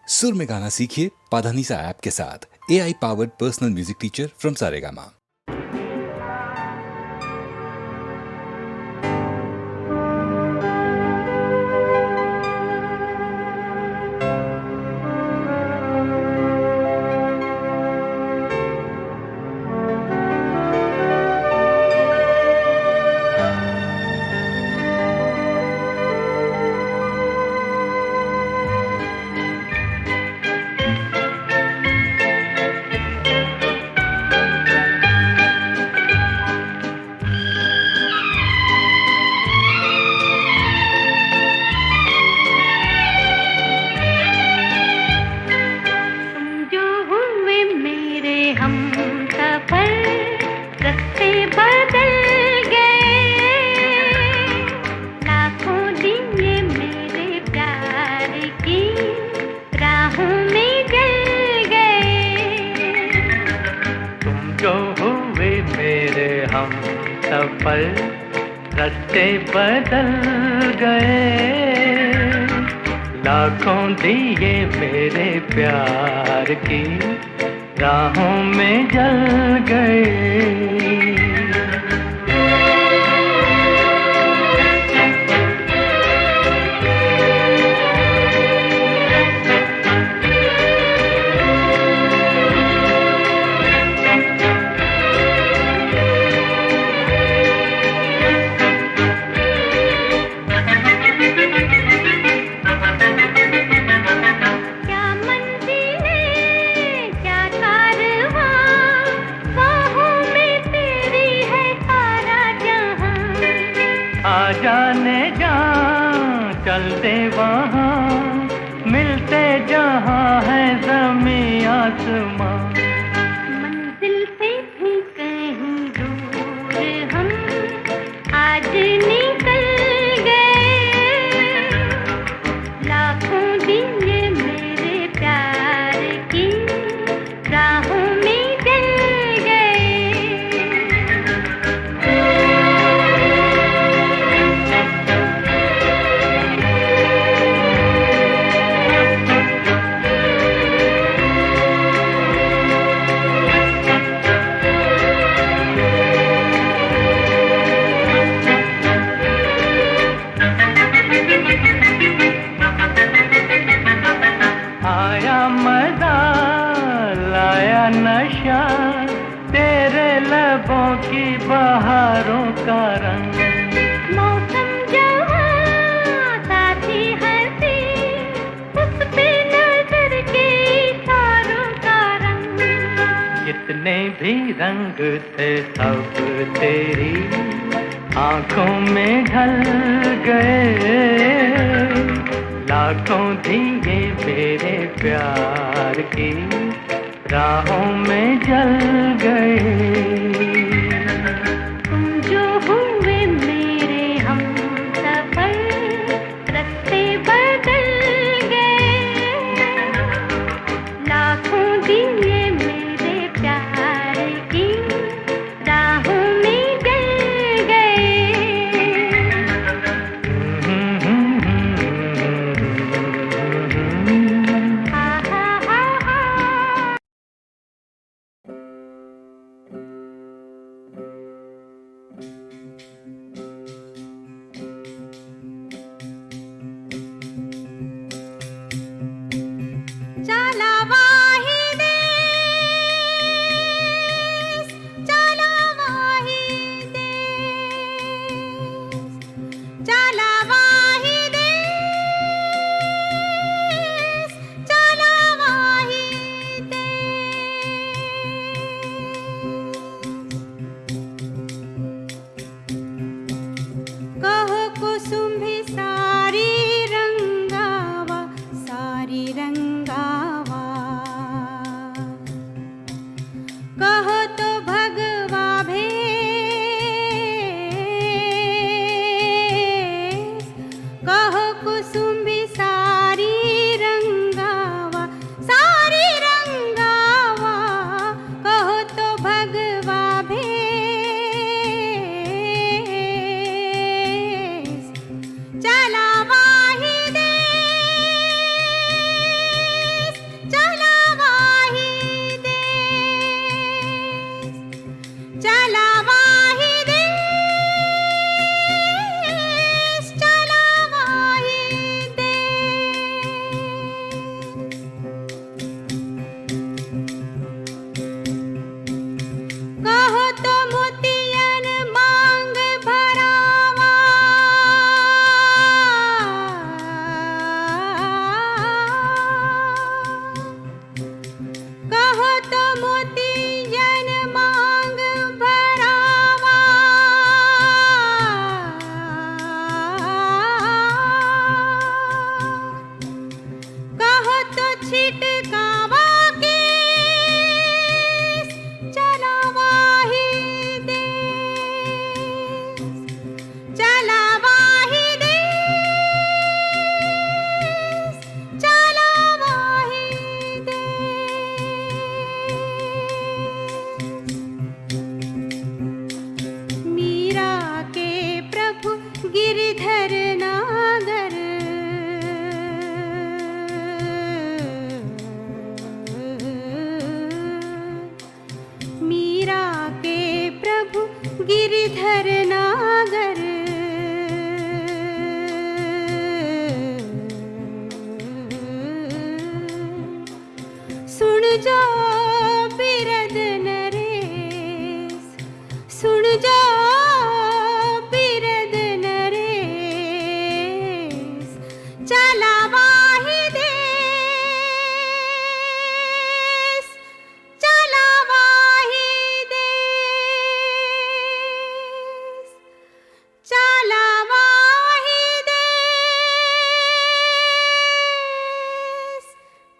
सुर में गाना सीखिए पाधानीसा ऐप के साथ। AI powered personal music teacher from Saregama. रास्ते बदल गए, लाखों दिए मेरे प्यार की राहों में जल गए। जाने जा चलते वहाँ, मिलते जहाँ है ज़मीं आसमां। मंजिल से भी कहीं दूर हम आज निकल गए, लाखों दिए मेरे प्यार की राहों में जल गए। आया मजा लाया नशा, तेरे लबों की बहारों का रंग। मौसम जहाँ साथी हंसी, उस पे नजर के इशारों का रंग। जितने भी रंग थे सब तेरी आंखों में ढल गए, लाखों दिए मेरे प्यार की राहों में जल गए। तुम जो हुए मेरे हमसफर, रास्ते बदल गए, लाखों दिए मेरे प्यार की राहों में जल गए। चला वाही देश, चला वाही देश, चला वाही देश, चला वाही देश। कहो कुसुम भी सारी रंगावा, सारी रंगावा, कहो तो भगवा भेष, कहो कुसुम भी सारी रंगावा, सारी रंगावा, कहो तो भगवा भेष। चला वाही देश, छिटकावा के चलावा ही देश, चलावा ही देश, चलावा ही देश। मीरा के प्रभु गिरधर नागर, मीरा के प्रभु गिरधर नागर, सुन जा बिरद नरेश, सुन जा बिरद नरेश, चलावा ही देश, चलावा ही देश, चलावा ही देश,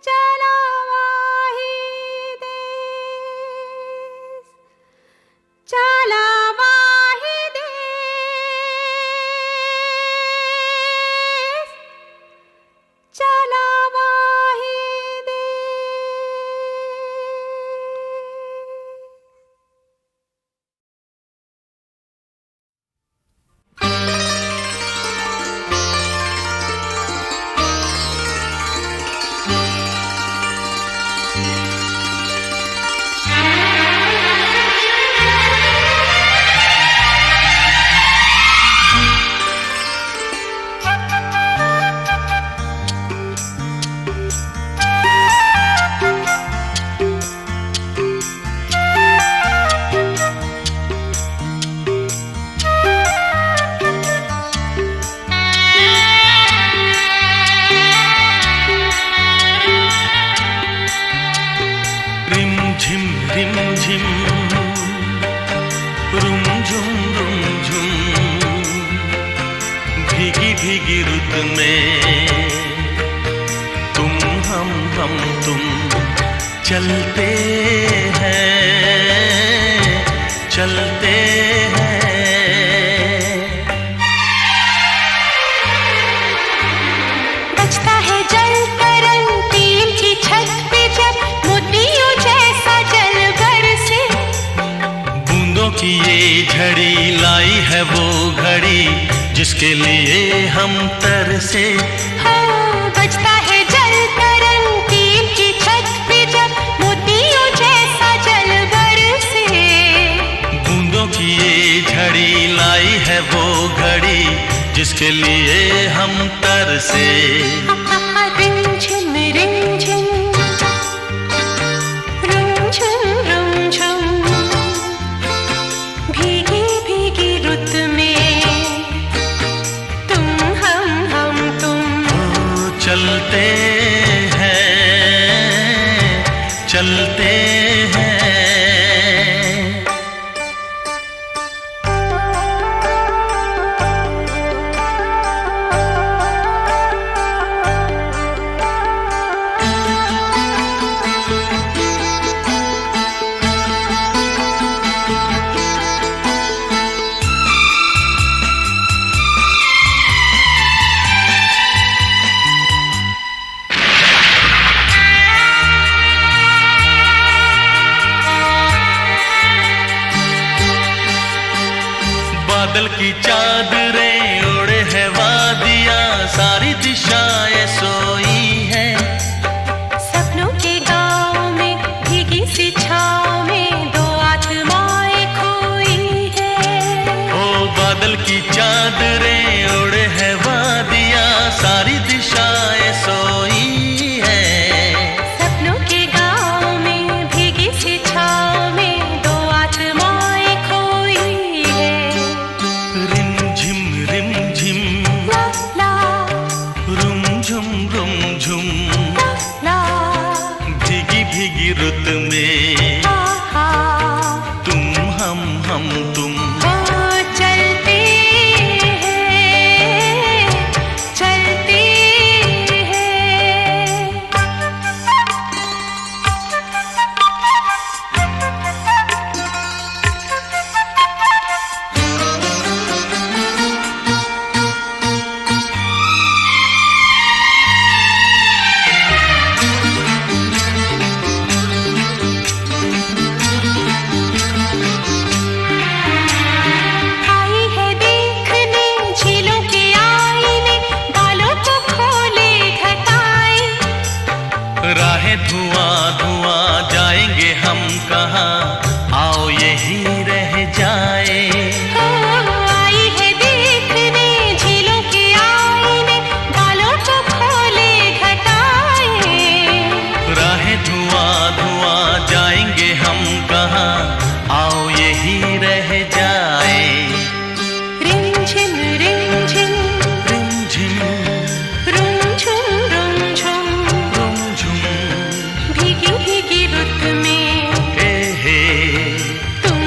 चलावा ही देश, चलावा ही देश, चलावा ही रिमझिम रिमझिम रुमझुम रुमझुम भीगी भीगी रुत में तुम हम तुम चलते हैं, चलते हैं। बजता है जल तरंग टीम की छत पे जब मोतियों जैसा जल बरसे, बूंदों की ये झड़ी लाई है वो घड़ी जिसके लिए हम तरसे। हाँ, बजता है जल तरंग टीम की छत पे जब मोतियों जैसा जल बरसे, बूंदों की ये झड़ी लाई है वो घड़ी जिसके लिए हम तरसे। रिमझिम रिमझिम रुमझुम रुमझुम भीगी भीगी रुत में तुम हम तुम चलते हैं, चलते हैं। राहें धुआं धुआं जाएंगे हम कहाँ, आओ यही रह जाए। आई है देखने झीलों के आईने, बालों को खोले घटाए। राहें धुआं धुआं जाएंगे हम कहाँ, आओ यही रह जाए। रिमझिम रिमझिम रिमझिम रुमझुम रुमझुम, रुमझुम भीगी भीगी रुत में हे तुम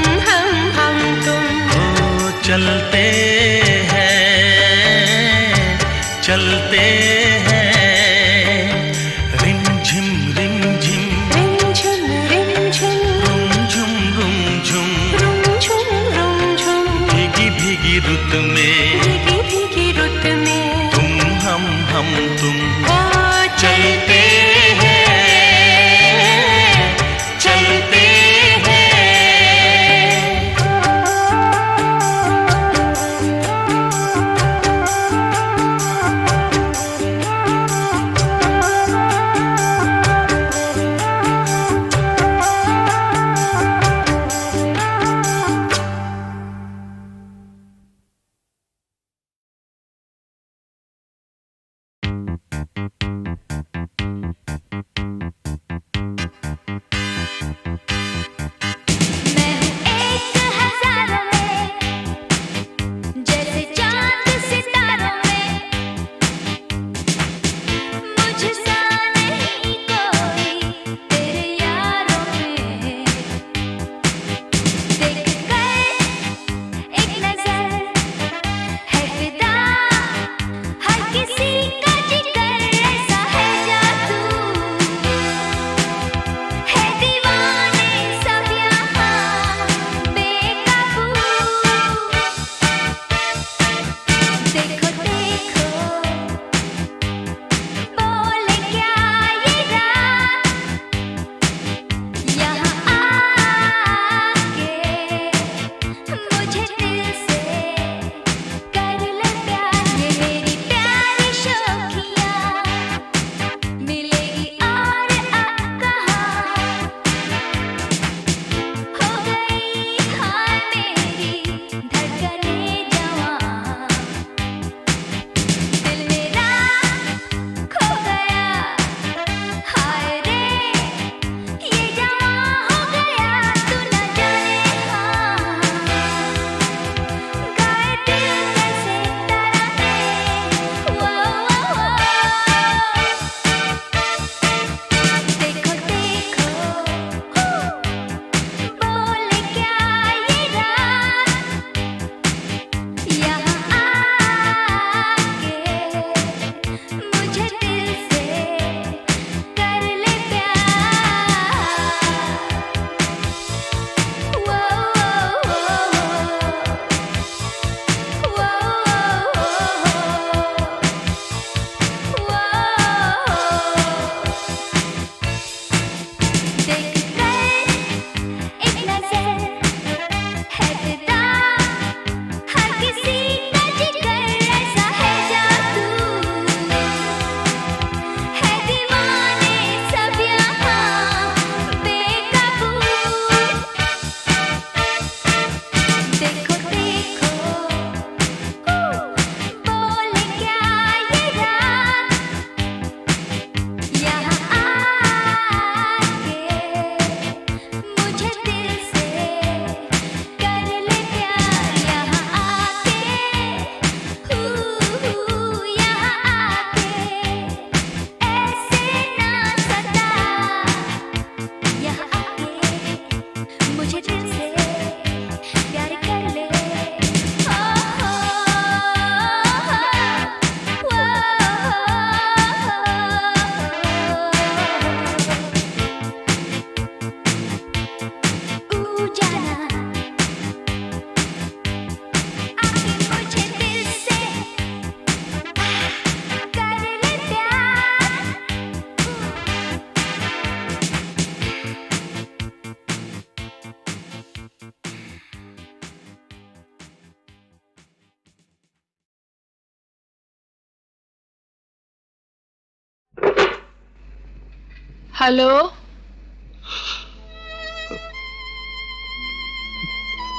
हेलो।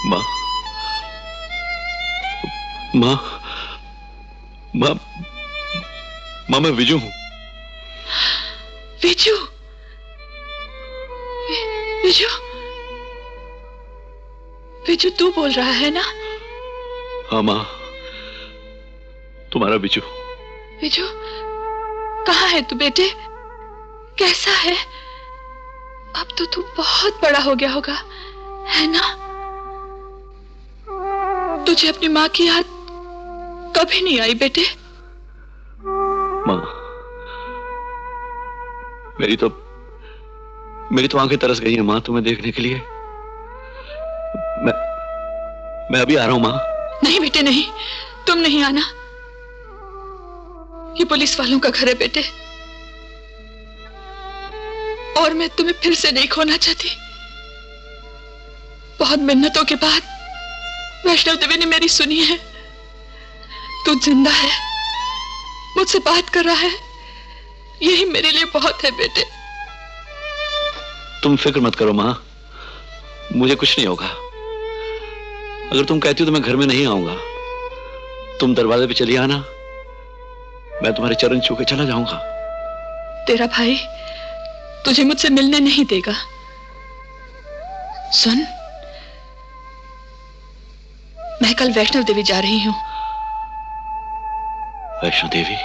माँ, माँ, माँ, माँ, मैं विजू हूँ। विजू, विजू, विजू तू बोल रहा है ना? हाँ माँ, तुम्हारा विजू। विजू, कहाँ है तू बेटे? कैसा है? अब तो तू बहुत बड़ा हो गया होगा, है ना? तुझे अपनी माँ की याद कभी नहीं आई बेटे? माँ, मेरी तो आंखें तरस गई हैं माँ तुम्हें देखने के लिए। मैं अभी आ रहा हूँ माँ। नहीं बेटे नहीं, तुम नहीं आना। ये पुलिस वालों का घर है बेटे, और मैं तुम्हें फिर से नहीं खोना चाहती। बहुत मिन्नतों के बाद वैष्णव देवी ने मेरी सुनी है। तू जिंदा है, मुझसे बात कर रहा है, यही मेरे लिए बहुत है बेटे। तुम फिक्र मत करो माँ, मुझे कुछ नहीं होगा। अगर तुम कहती हो तो मैं घर में नहीं आऊंगा। तुम दरवाजे पे चली आना, मैं तुम्हारे चरण छू के चला जाऊंगा। तेरा भाई तुझे मुझसे मिलने नहीं देगा। सुन, मैं कल वैष्णव देवी जा रही हूं। वैष्णव देवी?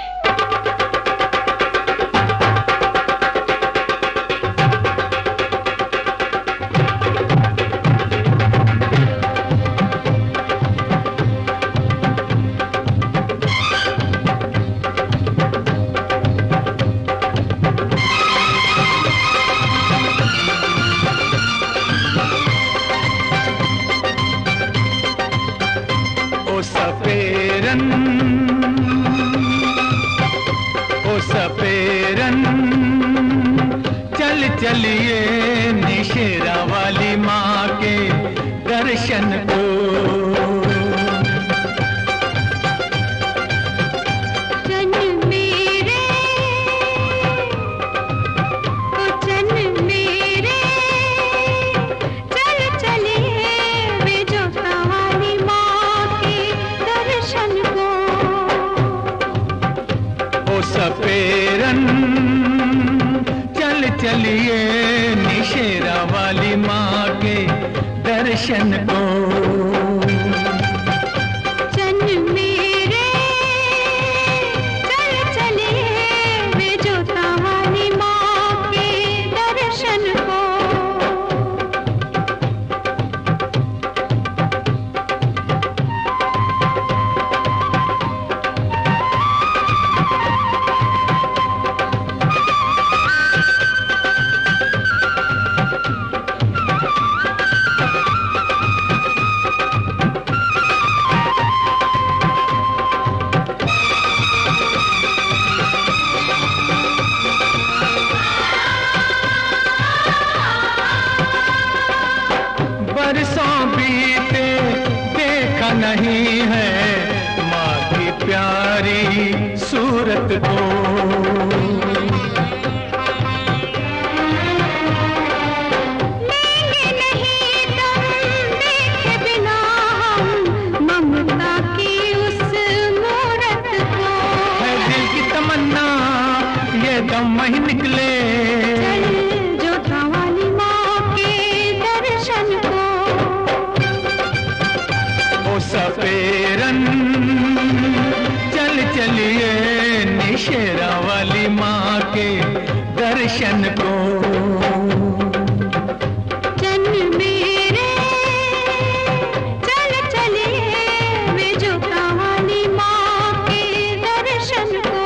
चलिए निशेरा वाली माँ के दर्शन को। चलिए निशेरा वाली माँ के दर्शन को। चन मेरे चल चलिए वे जोता वाली माँ के दर्शन को। बरसों बीते देखा नहीं है माँ की प्यारी सूरत को। लेंगे नहीं दम देखे बिना हम ममता की उस मूरत को। है दिल की तमन्ना ये दम वही निकले। चल जोता वाली माँ के दर्शन को। ओ सपेरन चल चलिए निशेरा वाली माँ के दर्शन को। चन मेरे चल चलिए वे जोता वाली माँ के दर्शन को।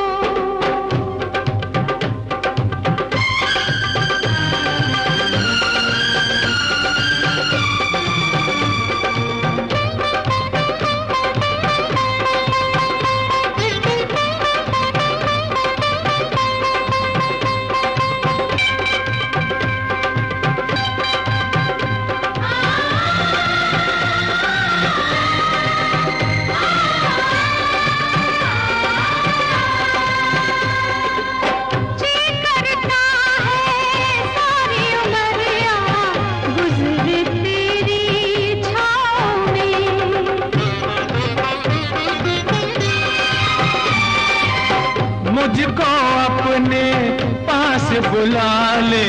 वाले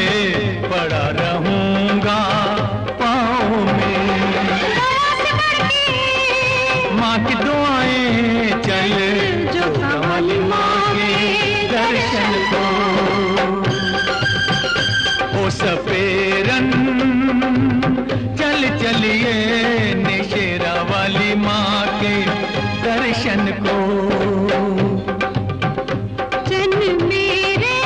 पड़ा रहूंगा पाँव में। माँ की दुआएं चल जो वाली माँ के दर्शन को। ओ सपेरन चल चलिए निशेरा वाली माँ के दर्शन को। जन मेरे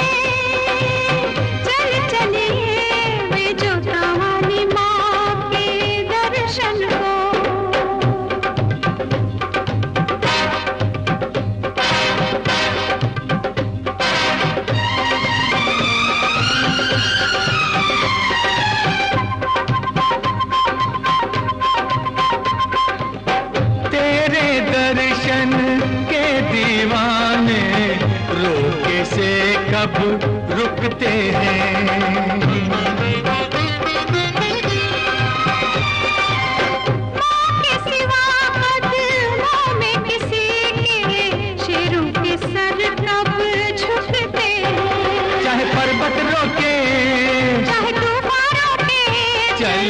चल चलिए वे जोता वाली माँ के दर्शन को। तेरे दर्शन के दीवाने रोके से कब रुकते हैं। के सिवा कदमों में किसी के शेरों के सर कब झुकते हैं। चाहे पर्वत रोके चाहे तूफान रोके चल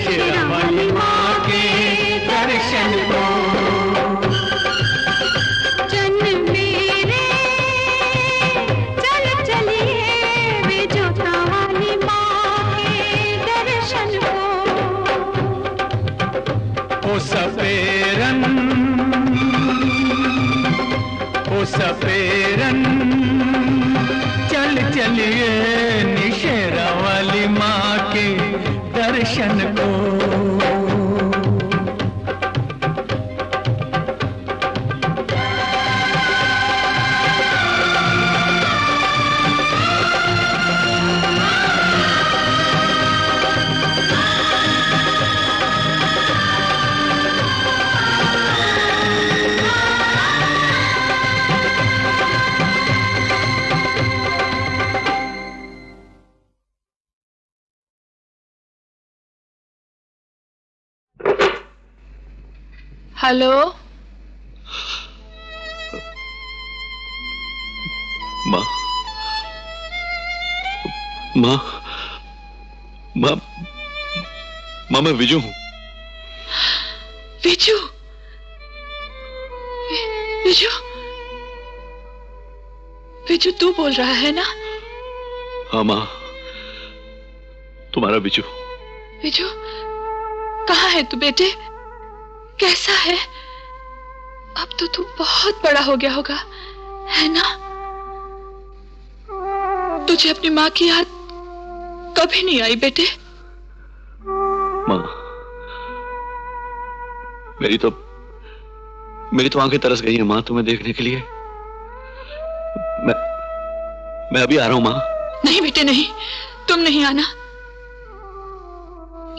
शेरा वाली माँ के दर्शन को। जन मेरे चल चलिए वे जोता वाली माँ के दर्शन को। ओ सपेरन चल चलिए निशेरा वाली माँ के दर्शन को। हेलो, माँ माँ माँ माँ मैं विजू हूँ। विजू, विजू, विजू तू बोल रहा है ना? हाँ माँ, तुम्हारा विजू। विजू, कहाँ है तू बेटे? कैसा है? अब तो तू बहुत बड़ा हो गया होगा, है ना? तुझे अपनी माँ की याद कभी नहीं आई बेटे? माँ, मेरी तो आंखें तरस गई हैं माँ तुम्हें देखने के लिए। मैं अभी आ रहा हूँ माँ। नहीं बेटे नहीं, तुम नहीं आना।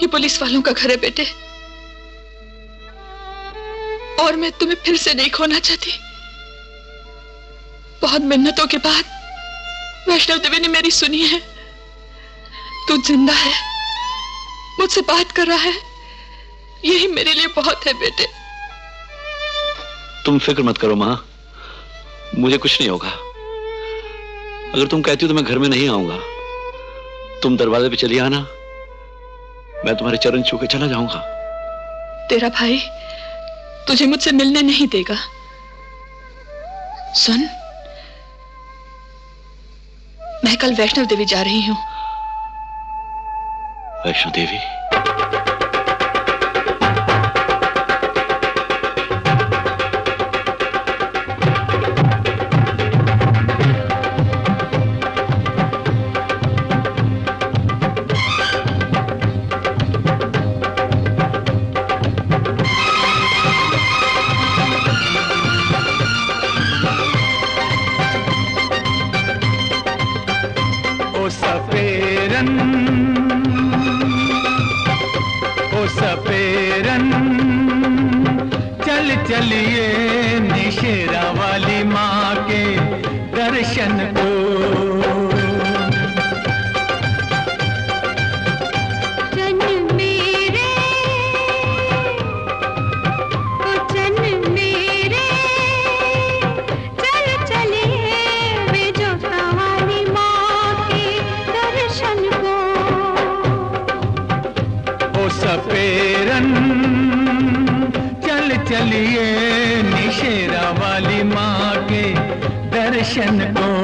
ये पुलिस वालों का घर है बेटे, और मैं तुम्हें फिर से नहीं खोना चाहती। बहुत मिन्नतों के बाद वैष्णव देवी ने मेरी सुनी है। तू जिंदा है, मुझसे बात कर रहा है, यही मेरे लिए बहुत है बेटे। तुम फिक्र मत करो माँ, मुझे कुछ नहीं होगा। अगर तुम कहती हो तो मैं घर में नहीं आऊंगा। तुम दरवाजे पे चली आना, मैं तुम्हारे चरण छू के चला जाऊंगा। तेरा भाई तुझे मुझसे मिलने नहीं देगा। सुन, मैं कल वैष्णव देवी जा रही हूं। वैष्णो देवी? चलिए निशेरा वाली माँ के दर्शन को। जन मेरे, ओ जन मेरे, चल चलिए वे जोता वाली माँ के सपेरन चल चलिए निशेरा वाली माँ के दर्शन को।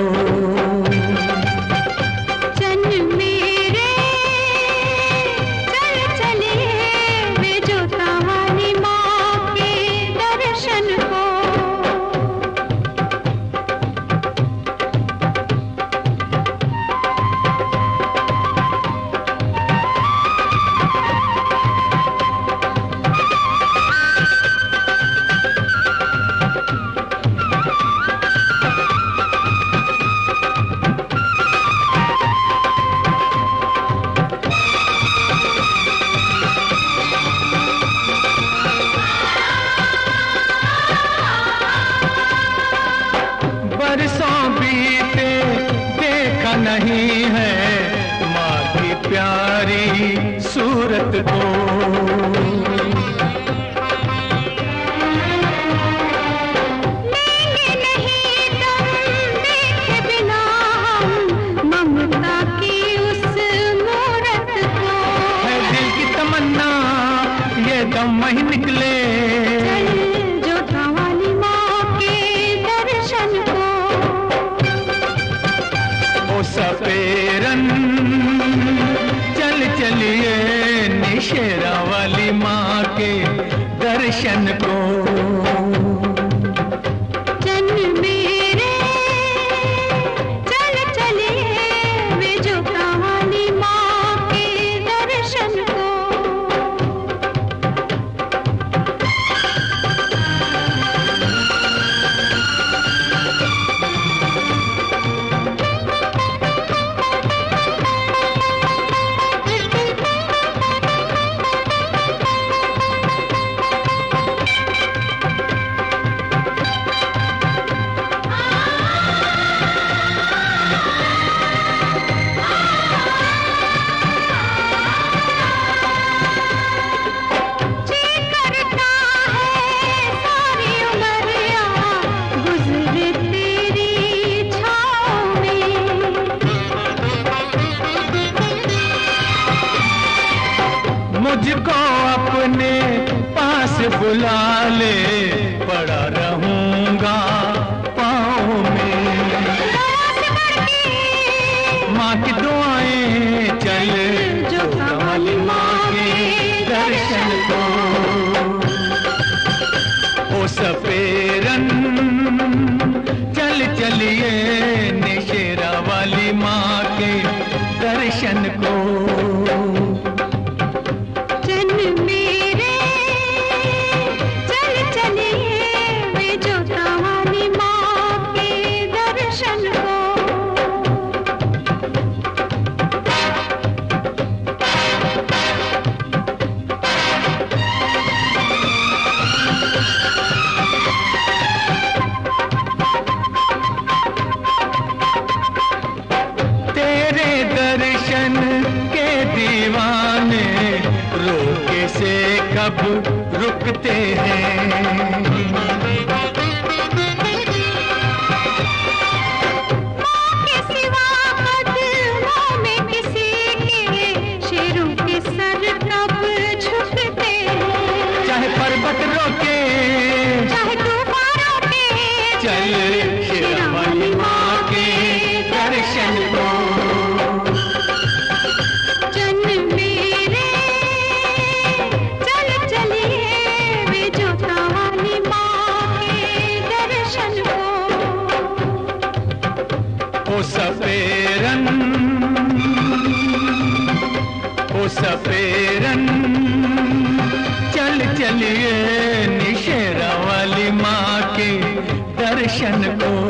बरसों बीते देखा नहीं है माँ की प्यारी सूरत को। लेंगे नहीं दम देखे बिना हम ममता की उस मूरत को। है दिल की तमन्ना ये दम वही निकले सपेरन चल चलिए निशेरा वाली माँ के दर्शन को। मुझको अपने पास बुला ले पड़ा रहूंगा पाँव में। माँ की दुआएं चल जो वाली माँ के दर्शन को। ओ सपेरन चल चलिए निशेरा वाली माँ के दर्शन को। दर्शन के दीवाने रोके से कब रुकते हैं। के सिवा कदमों में किसी के शेरों के सर कब झुकते हैं। चाहे पर्वत रोके चाहे तूफान रोके चल शेरा वाली माँ के दर्शन को। सपेरन ओ सपेरन चल चलिए निशेरा वाली माँ के दर्शन को।